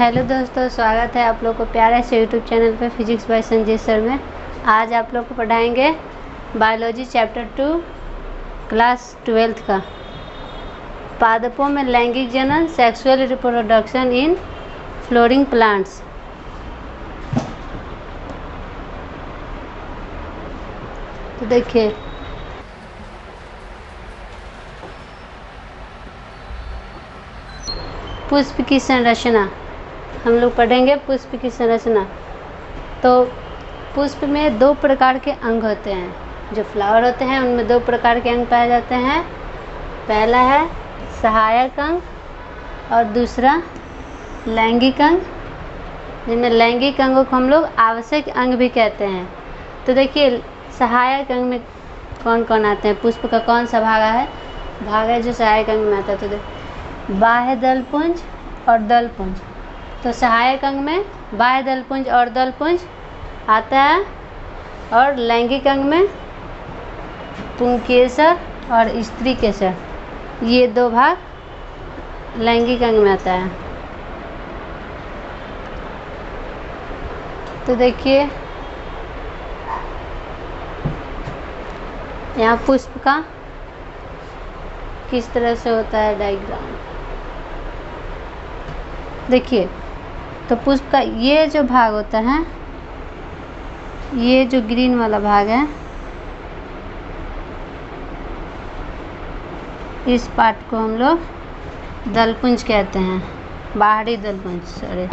Hello दोस्तों, स्वागत है आप लोग को प्यारे से यूट्यूब चैनल पे फिजिक्स बाय संजय सर में। आज आप लोग को पढ़ाएंगे बायोलॉजी चैप्टर 2 क्लास 12 का पादपों में लैंगिक जनन, sexual reproduction in flooring plants. तो देखिए, पुष्प की संरचना हम लोग पढ़ेंगे। पुष्प की संरचना, तो पुष्प में दो प्रकार के अंग होते हैं। जो फ्लावर होते हैं उनमें दो प्रकार के अंग पाए जाते हैं। पहला है सहायक अंग और दूसरा लैंगिक अंग, जिनमें लैंगिक अंगों को हम लोग आवश्यक अंग भी कहते हैं। तो देखिए, सहायक अंग में कौन कौन आते हैं, पुष्प का कौन सा भाग है जो सहायक अंग में आता है। तो देखिए, बाह्य दलपुंज और दलपुंज। तो सहायक अंग में बाह्य दलपुंज और दलपुंज आता है, और लैंगिक अंग में पुंकेसर और स्त्री केसर, ये दो भाग लैंगिक अंग में आता है। तो देखिए, यहाँ पुष्प का किस तरह से होता है डायग्राम। देखिए, तो पुष्प का ये जो भाग होता है, ये जो ग्रीन वाला भाग है, इस पार्ट को हम लोग दलपुंज कहते हैं, बाहरी दलपुंज। सॉरी,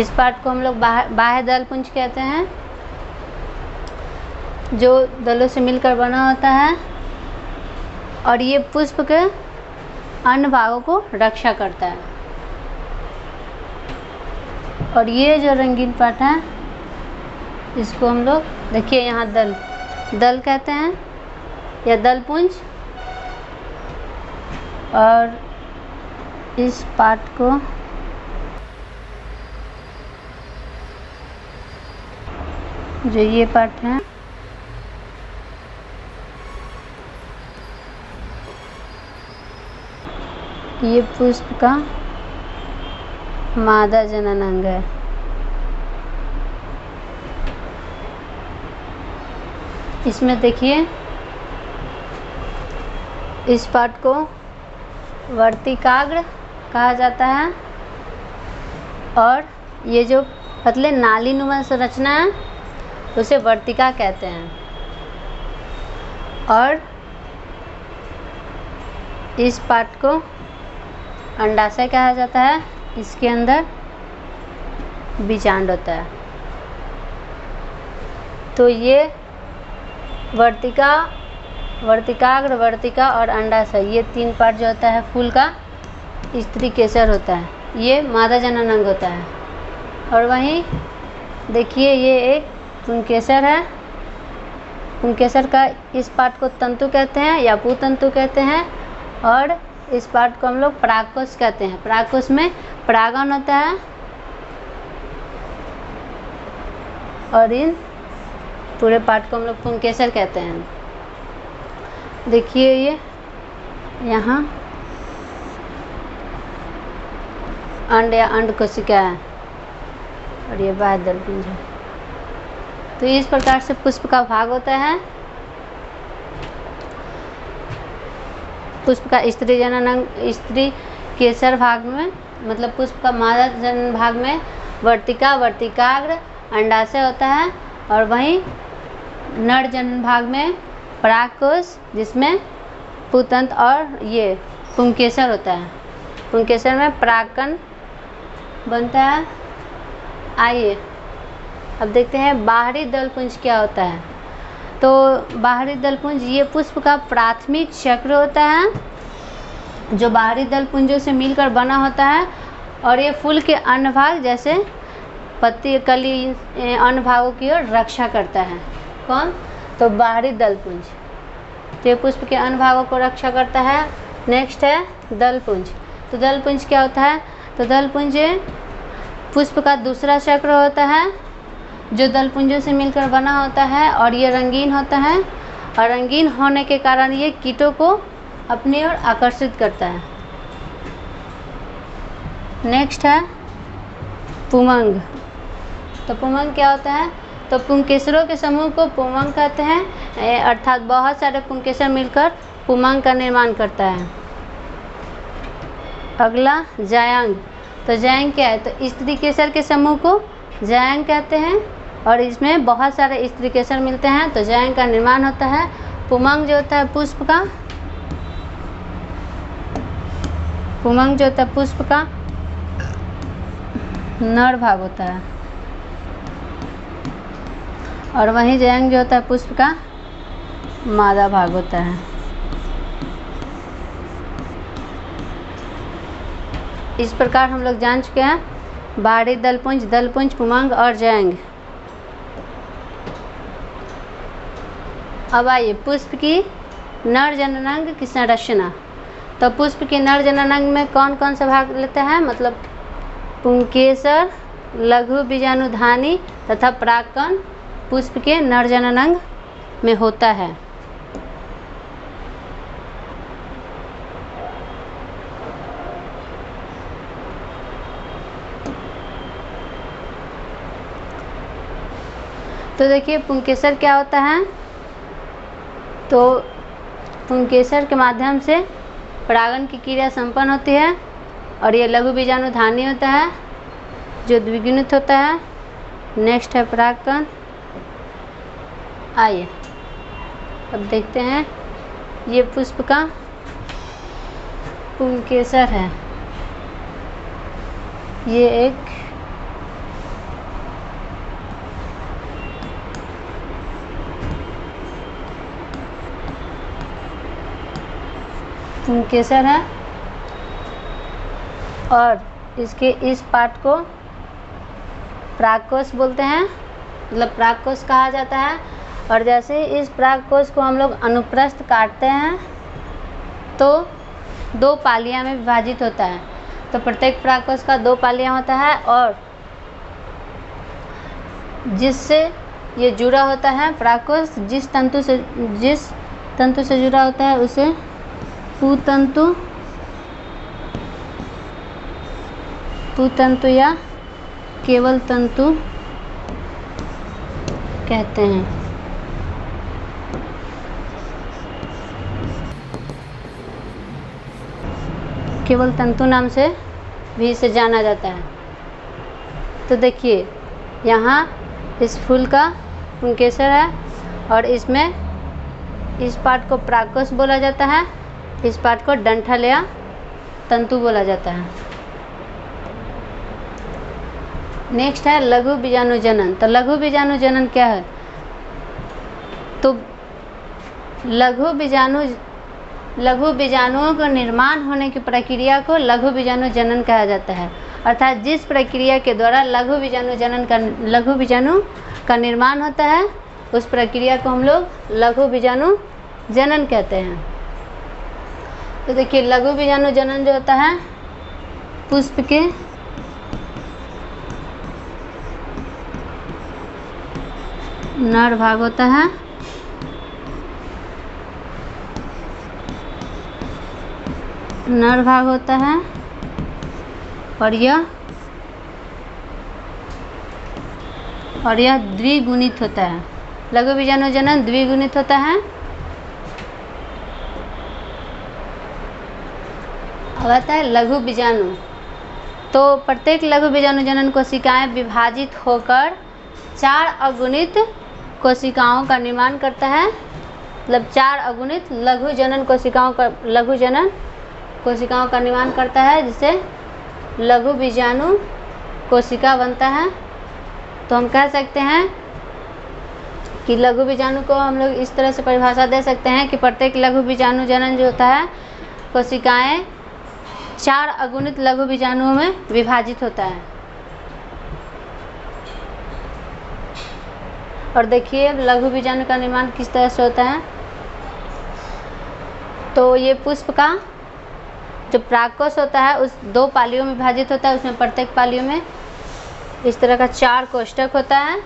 इस पार्ट को हम लोग बाह्य दलपुंज कहते हैं, जो दलों से मिलकर बना होता है, और ये पुष्प के अन्य भागों को रक्षा करता है। और ये जो रंगीन पार्ट है, इसको हम लोग, देखिए यहाँ दल कहते हैं या दलपुंज, और इस पार्ट को जो ये पार्ट है, ये पुष्प का मादा जनन अंग है। इसमें देखिए, इस पार्ट को वर्तिकाग्र कहा जाता है, और ये जो पतले नालीनुमा संरचना है उसे वर्तिका कहते हैं। और इस पार्ट को अंडाशय कहा जाता है, इसके अंदर बीजांड होता है। तो ये वर्तिकाग्र, वर्तिका और अंडाशय, ये तीन पार्ट जो होता है फूल का, स्त्री केसर होता है, ये मादा जनन अंग होता है। और वहीं देखिए, ये एक पुंकेसर है। पुंकेसर का इस पार्ट को तंतु कहते हैं या पुतंतु कहते हैं, और इस पार्ट को हम लोग परागकोश कहते हैं। परागकोश में परागन होता है, और इन पूरे पार्ट को हम लोग पुंकेसर कहते हैं। देखिए, ये यहाँ अंड या अंड कोशिका है, और ये बाह्य दलपुंज है। तो इस प्रकार से पुष्प का भाग होता है। पुष्प का स्त्री जनन अंग, स्त्री केसर भाग में, मतलब पुष्प का मादा जनन भाग में वर्तिका, वर्तिकाग्र, अंडाशय होता है, और वहीं नर जनन भाग में परागकोश, जिसमें पुतंत्र और ये पुंकेसर होता है। पुंकेसर में परागकण बनता है। आइए अब देखते हैं बाहरी दलपुंज क्या होता है। तो बाहरी दलपुंज, ये पुष्प का प्राथमिक चक्र होता है, जो बाहरी दलपुंजों से मिलकर बना होता है, और ये फूल के अन्य भाग जैसे पत्ती, कली, अन्य भागों की ओर रक्षा करता है। कौन? तो बाहरी दलपुंज, तो ये पुष्प के अन्य भागों को रक्षा करता है। नेक्स्ट है दलपुंज। तो दलपुंज क्या होता है? तो दलपुंज पुष्प का दूसरा चक्र होता है, जो दलपुंजों से मिलकर बना होता है, और ये रंगीन होता है, और रंगीन होने के कारण ये कीटों को अपनी ओर आकर्षित करता है। नेक्स्ट है पुमंग। तो पुमंग क्या होता है? तो पुंकेसरों के समूह को पुमंग कहते हैं, अर्थात बहुत सारे पुंकेसर मिलकर पुमंग का निर्माण करता है। अगला जायांग। तो जायांग क्या है? तो स्त्री केसर के समूह को जायांग कहते हैं और इसमें बहुत सारे स्त्री केसर मिलते हैं तो जायांग का निर्माण होता है। पुमंग जो होता है पुष्प का, पुमंग जो होता है पुष्प का नर भाग होता है और वहीं जायांग जो होता है पुष्प का मादा भाग होता है। इस प्रकार हम लोग जान चुके हैं बाहरी दलपुंज, दलपुंज, पुमंग और जायांग। अब आइए पुष्प की नर जननांग की संरचना। तो पुष्प के नर जननांग में कौन कौन सा भाग लेता है? मतलब पुंकेसर, लघु बीजाणुधानी तथा परागकण पुष्प के नर जननांग में होता है। तो देखिए पुंकेसर क्या होता है? तो पुंकेसर के माध्यम से परागण की क्रिया संपन्न होती है और ये लघु बीजाणुधानी होता है जो द्विगुणित होता है। नेक्स्ट है परागकण। आइए अब देखते हैं, ये पुष्प का पुंकेसर है। ये एक पुंकेसर है और इसके इस पार्ट को परागकोश बोलते हैं, मतलब परागकोश कहा जाता है। और जैसे ही इस परागकोश को हम लोग अनुप्रस्थ काटते हैं तो दो पालियां में विभाजित होता है। तो प्रत्येक परागकोश का दो पालियां होता है और जिससे ये जुड़ा होता है परागकोश, जिस तंतु से जुड़ा होता है उसे पुतंतु या केवल तंतु कहते हैं। केवल तंतु नाम से भी इसे जाना जाता है। तो देखिए यहाँ इस फूल का पुंकेसर है और इसमें इस पार्ट को परागकोश बोला जाता है, इस पार्ट को डंठल या तंतु बोला जाता है। नेक्स्ट है लघु बीजाणु जनन। तो लघु बीजाणु जनन क्या है? तो लघु बीजाणुओं का निर्माण होने की प्रक्रिया को लघु बीजाणु जनन कहा जाता है। अर्थात जिस प्रक्रिया के द्वारा लघु बीजाणु का निर्माण होता है उस प्रक्रिया को हम लोग लघु बीजाणु जनन कहते हैं। तो देखिए लघु बीजाणु जनन जो होता है पुष्प के नर भाग होता है और यह द्विगुणित होता है। लघु बीजाणु जनन द्विगुणित होता है। अब आता है लघु बीजाणु। तो प्रत्येक लघु बीजाणु जनन कोशिकाएं विभाजित होकर 4 अगुणित कोशिकाओं का निर्माण करता है। मतलब 4 अगुणित लघु जनन कोशिकाओं का निर्माण करता है, जिससे लघु बीजाणु कोशिका बनता है। तो हम कह सकते हैं कि लघु बीजाणु को हम लोग इस तरह से परिभाषा दे सकते हैं कि प्रत्येक लघु बीजाणु जनन जो होता है कोशिकाएं 4 अगुणित लघु बीजाणुओं में विभाजित होता है। और देखिए लघु बीजाणु का निर्माण किस तरह से होता है। तो ये पुष्प का जो परागकोश होता है उस 2 पालियों में विभाजित होता है। उसमें प्रत्येक पालियों में इस तरह का 4 कोष्ठक होता है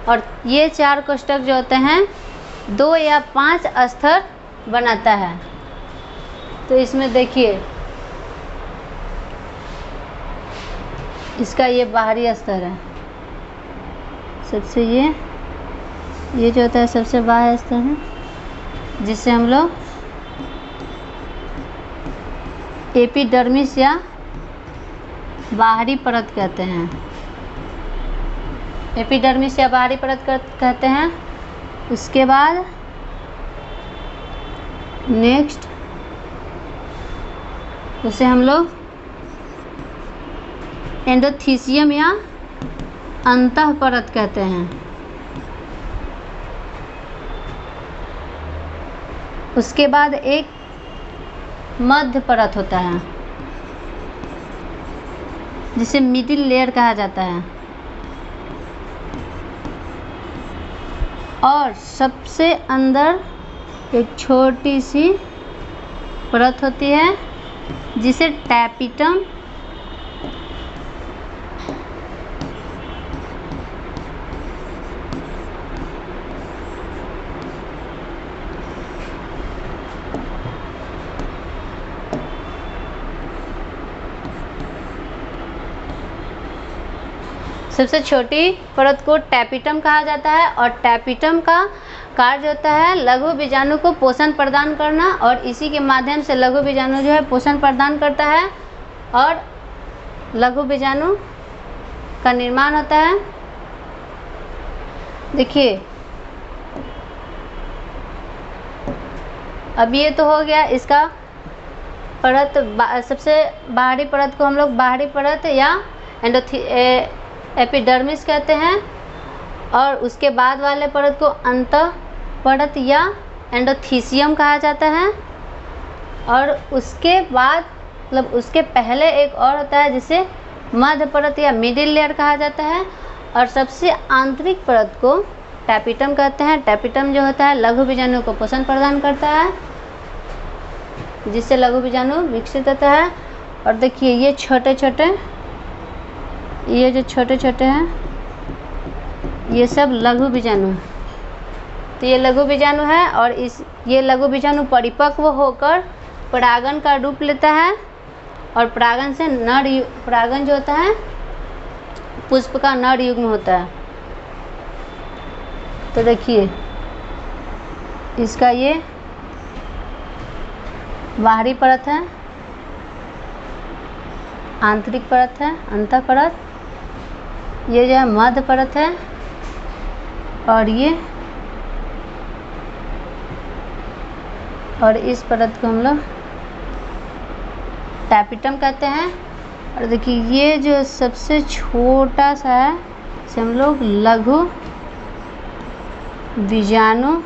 और ये 4 कोष्ठक जो होते हैं 2 या 5 स्तर बनाता है। तो इसमें देखिए इसका ये बाहरी स्तर है, सबसे ये जो होता है सबसे बाहरी स्तर है, जिससे हम लोग एपिडर्मिस या बाहरी परत कहते हैं। एपिडर्मिस या बाहरी परत कहते हैं। उसके बाद नेक्स्ट उसे हम लोग एंडोथीसियम या अंतः परत कहते हैं। उसके बाद एक मध्य परत होता है जिसे मिडिल लेयर कहा जाता है, और सबसे अंदर एक छोटी सी परत होती है जिसे टैपिटम सबसे छोटी परत को टैपिटम कहा जाता है। और टैपिटम का कार्य होता है लघु बीजाणु को पोषण प्रदान करना, और इसी के माध्यम से लघु बीजाणु जो है पोषण प्रदान करता है और लघु बीजाणु का निर्माण होता है। देखिए अब ये तो हो गया इसका परत, सबसे बाहरी परत को हम लोग बाहरी परत या एपिडर्मिस कहते हैं, और उसके बाद वाले परत को अंतः परत या एंडोथीसियम कहा जाता है। और उसके बाद मतलब उसके पहले एक और होता है जिसे मध्य परत या मिडिल लेयर कहा जाता है, और सबसे आंतरिक परत को टैपिटम कहते हैं। टैपिटम जो होता है लघु बीजाणु को पोषण प्रदान करता है, जिससे लघु बीजाणु विकसित होता है। और देखिए ये जो छोटे छोटे हैं ये सब लघु बीजाणु, तो ये लघु बीजाणु है। और ये लघु बीजाणु परिपक्व होकर परागन का रूप लेता है, और परागन से परागन जो होता है पुष्प का नर युग्म होता है। तो देखिए इसका ये बाहरी परत है, आंतरिक परत है, अंतः परत, ये जो है मध्य परत है, और इस परत को हम लोग टैपिटम कहते हैं। और देखिए ये जो सबसे छोटा सा है इसे हम लोग लघु बीजाणु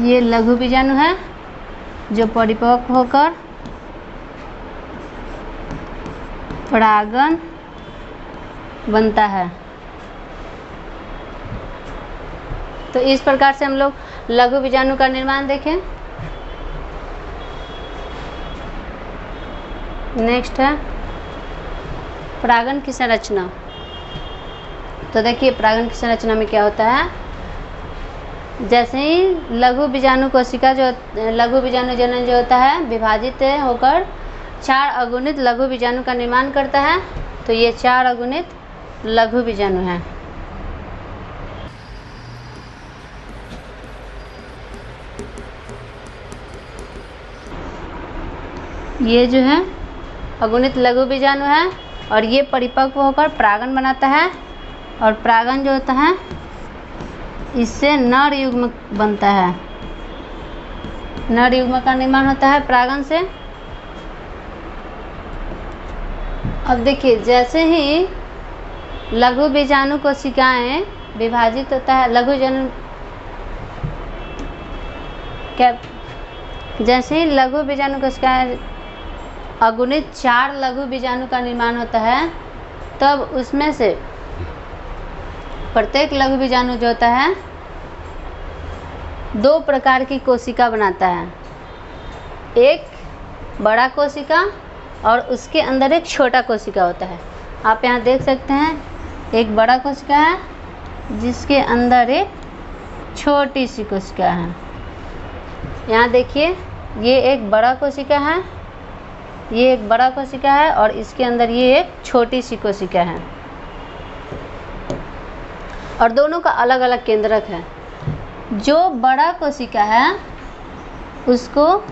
ये लघु बीजाणु है जो परिपक्व होकर परागन बनता है। तो इस प्रकार से हम लोग लघु बीजाणु का निर्माण देखें। नेक्स्ट है परागन की संरचना। तो देखिए परागन की संरचना में क्या होता है, जैसे ही लघु बीजाणु कोशिका जो लघु बीजाणु जनन जो होता है विभाजित होकर 4 अगुणित लघु बीजाणु का निर्माण करता है। तो ये 4 अगुणित लघु बीजाणु हैं। ये जो है अगुणित लघु बीजाणु है, और ये परिपक्व होकर परागन बनाता है, और परागन जो होता है इससे नर युग्म बनता है। नर युग्म का निर्माण होता है परागन से। अब देखिए जैसे ही लघु बीजाणु कोशिकाएं विभाजित होता है जैसे ही लघु बीजाणु कोशिकाएं अगुणित 4 लघु बीजाणु का निर्माण होता है, तब उसमें से प्रत्येक लघु बीजाणु जो होता है 2 प्रकार की कोशिका बनाता है। एक बड़ा कोशिका और उसके अंदर एक छोटा कोशिका होता है। आप यहाँ देख सकते हैं एक बड़ा कोशिका है जिसके अंदर एक छोटी सी कोशिका है। यहाँ देखिए, ये एक बड़ा कोशिका है, ये एक बड़ा कोशिका है और इसके अंदर ये एक छोटी सी कोशिका है और दोनों का अलग अलग केंद्रक है। जो बड़ा कोशिका है उसको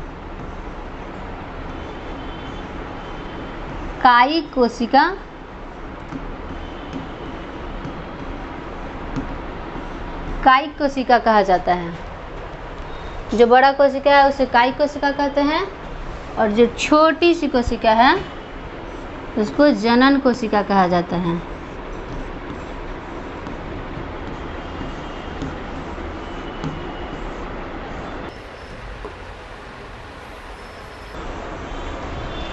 कायिक कोशिका कहा जाता है। जो बड़ा कोशिका है उसे कायिक कोशिका कहते हैं और जो छोटी सी कोशिका है उसको जनन कोशिका कहा जाता है।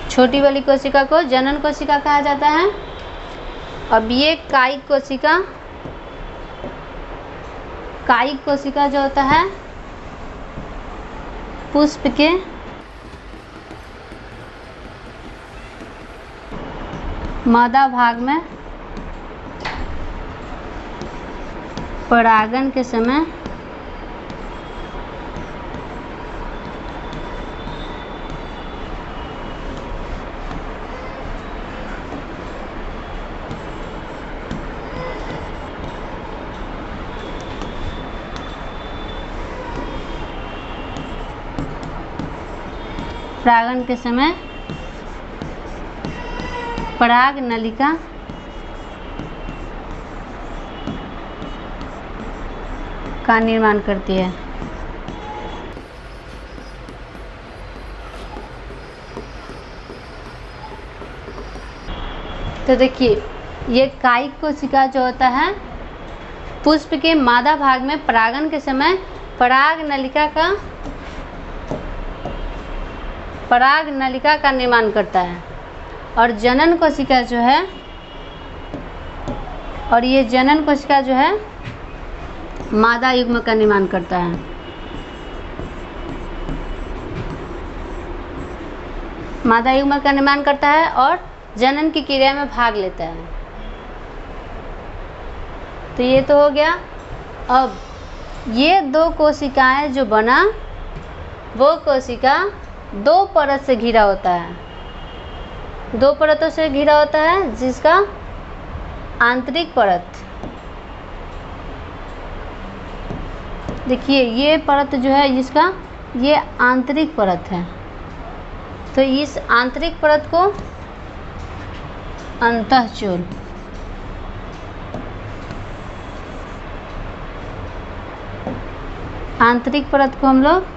छोटी वाली कोशिका को जनन कोशिका कहा जाता है। अब ये कायिक कोशिका जो होता है पुष्प के मादा भाग में परागन के समय पराग नलिका का निर्माण करती है। तो देखिए, ये कायिक कोशिका जो होता है पुष्प के मादा भाग में परागन के समय पराग नलिका का निर्माण करता है और जनन कोशिका जो है मादा युग्म का निर्माण करता है। मादा युग्म का निर्माण करता है और जनन की क्रिया में भाग लेता है। तो ये तो हो गया। अब ये दो कोशिकाएं जो बना वो कोशिका दो परत से घिरा होता है, दो परतों से घिरा होता है, जिसका आंतरिक परत, देखिए ये परत जो है जिसका ये आंतरिक परत है। तो इस आंतरिक परत को अंतःचूल, आंतरिक परत को हम लोग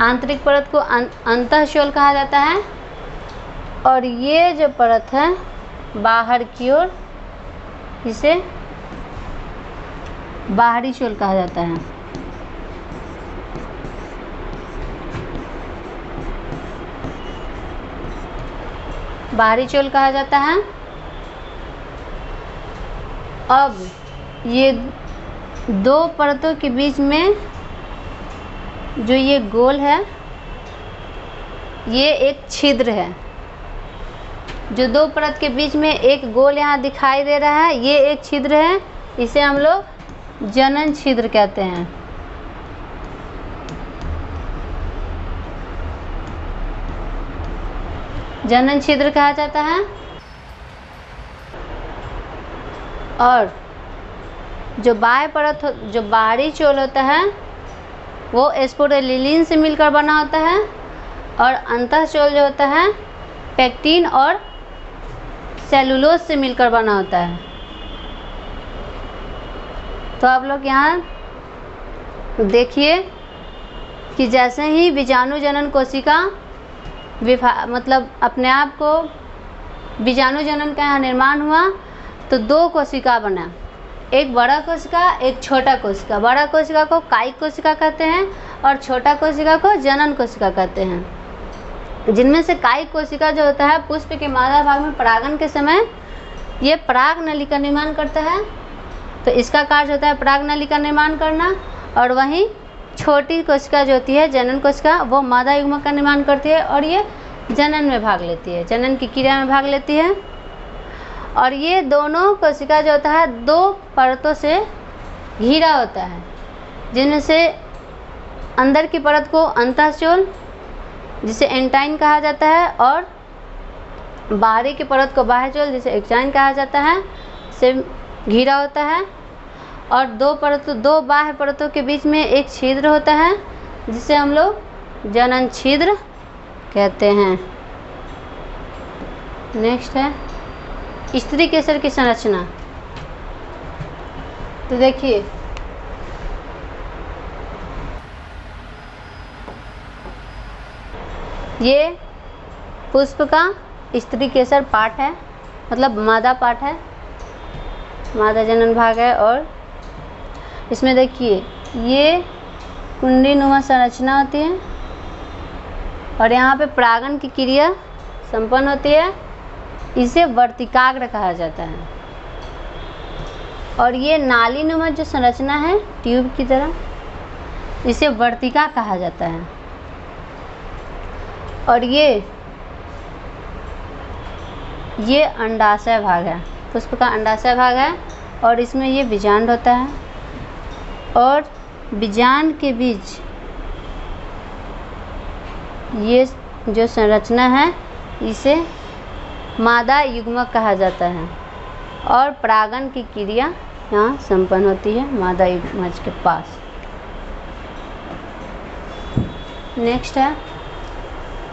आंतरिक परत को अंतःशोल कहा जाता है और ये जो परत है बाहर की ओर, इसे बाहरी शोल कहा जाता है। बाहरी शोल कहा जाता है। अब ये दो परतों के बीच में जो ये गोल है ये एक छिद्र है। जो दो परत के बीच में एक गोल यहाँ दिखाई दे रहा है ये एक छिद्र है, इसे हम लोग जनन छिद्र कहते हैं। जनन छिद्र कहा जाता है। और जो बाह्य परत जो बाहरी चोल होता है वो स्पोरेलिलिन से मिलकर बना होता है और अंतःचोल जो होता है पेक्टिन और सेलुलोज से मिलकर बना होता है। तो आप लोग यहाँ देखिए कि जैसे ही बीजाणु जनन कोशिका मतलब अपने आप को बीजाणु जनन का यहाँ निर्माण हुआ तो दो कोशिका बना, एक बड़ा कोशिका एक छोटा कोशिका। बड़ा कोशिका को कायिक कोशिका कहते हैं और छोटा कोशिका को जनन कोशिका कहते हैं। जिनमें से कायिक कोशिका जो होता है पुष्प के मादा भाग में परागन के समय ये पराग नली का निर्माण करता है। तो इसका कार्य होता है पराग नली का निर्माण करना। और वहीं छोटी कोशिका जो होती है जनन कोशिका, वो मादा युग्मक का निर्माण करती है और ये जनन में भाग लेती है, जनन की क्रिया में भाग लेती है। और ये दोनों कोशिका जो होता है 2 परतों से घिरा होता है, जिनमें से अंदर की परत को अंतःचोल जिसे एंटाइन कहा जाता है और बाहरी की परत को बाह्यचोल जिसे एक्टाइन कहा जाता है से घिरा होता है। और 2 बाह्य परतों के बीच में एक छिद्र होता है जिसे हम लोग जनन छिद्र कहते हैं। नेक्स्ट है स्त्री केसर की संरचना। तो देखिए ये पुष्प का स्त्री केसर पार्ट है, मतलब मादा पार्ट है, मादा जनन भाग है। और इसमें देखिए ये कुंडी नुमा संरचना होती है और यहाँ पे परागन की क्रिया संपन्न होती है, इसे वर्तिकाग्र कहा जाता है। और ये नाली नुमा जो संरचना है ट्यूब की तरह, इसे वर्तिका कहा जाता है। और ये अंडाशय भाग है, पुष्प का अंडाशय भाग है और इसमें ये बीजांड होता है और बीजांड के बीच ये जो संरचना है इसे मादा युग्मक कहा जाता है और परागन की क्रिया यहाँ संपन्न होती है मादा युग्मज के पास। नेक्स्ट है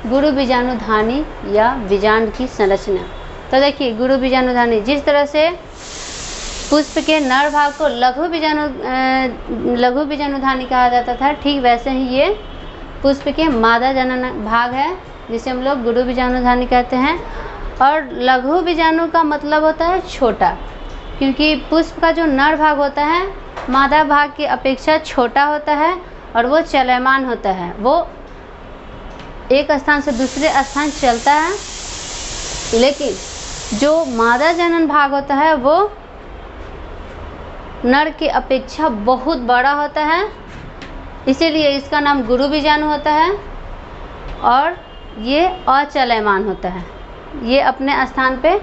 गुरु बीजाणुधानी या बीजांड की संरचना। तो देखिए गुरु बीजाणुधानी, जिस तरह से पुष्प के नर भाग को लघु बीजाणुधानी कहा जाता था, ठीक वैसे ही ये पुष्प के मादा जनन भाग है जिसे हम लोग गुरु बीजाणुधानी कहते हैं। और लघु बीजाणु का मतलब होता है छोटा, क्योंकि पुष्प का जो नर भाग होता है मादा भाग की अपेक्षा छोटा होता है और वो चलयमान होता है, वो एक स्थान से दूसरे स्थान चलता है। लेकिन जो मादा जनन भाग होता है वो नर की अपेक्षा बहुत बड़ा होता है, इसीलिए इसका नाम गुरु बीजाणु होता है और ये अचलयमान होता है, ये अपने स्थान पे